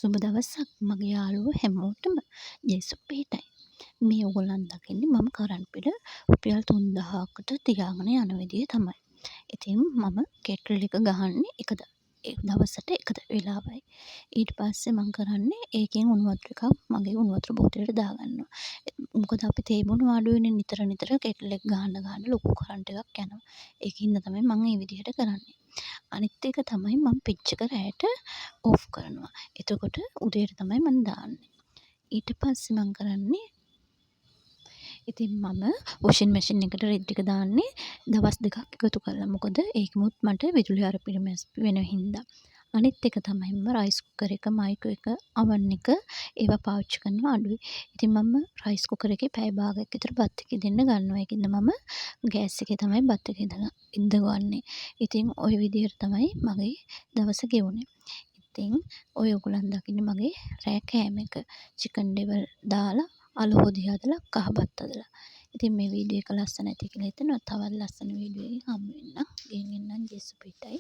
සුබ දවසක් මගේ යාළුවෝ හැමෝටම ජේසුස් පිහිටයි. මේ ඔයගොල්ලන් දකින්නේ මම කරන්ට් බිල රුපියල් 3000කට තියාගෙන යන විදිය තමයි. ඉතින් මම කෙටල් එක ගහන්නේ එක දවසට එක වෙලාවයි. ඊට පස්සේ මම කරන්නේ ඒකෙන් උණු වතුර එකක් මගේ උණු වතුර බෝතලෙට දාගන්නවා. මොකද අපි තේ බොන අඩුවෙන් නිතර කෙටල් එක ගහන්න ලොකු කරන්ට් එකක් යනවා. ඒකින්ද තමයි මම මේ විදිහට කරන්නේ. අනිත් එක තමයි මම පිච් එක රෑට ඕෆ් කරනවා. එතකොට උදේට තමයි මම දාන්නේ. ඊට පස්සේ මම කරන්නේ ඉතින් මම වොෂින් මැෂින් එකට රෙද් ටික දාන්නේ දවස් දෙකක් එකතු කරලා. මොකද ඒකමුත් මට විදුලි අර පිරිමැස් වෙන හින්දා. අනිත් එක තමයි මම රයිස් කුකර් එක, මයික්‍රෝ එක, oven එක ඒවා පාවිච්චි කරනවා අඩුයි. ඉතින් මම රයිස් කුකර් එකේ පැය භාගයක් විතර බත් එක ඉදෙන්න ගන්නවා. ඒකින්ද මම ගෑස් එකේ තමයි බත් එක ඉදගන්නේ. ඉතින් ওই විදිහට තමයි මගේ දවස ගෙවුනේ. ඉතින් ඔයගොල්ලන් දකින්නේ මගේ රෑ කෑම එක. චිකන් ඩෙවල් දාලා අලු හොදි හදලා කහ බත් හදලා. ඉතින් මේ වීඩියෝ එක ලස්සනයි කියලා හිතෙනවා. තවත් ලස්සන වීඩියෝ එකකින් හමු වෙන්නම්. ගෙන් එන්නම් ජේසුස් පිහිටයි.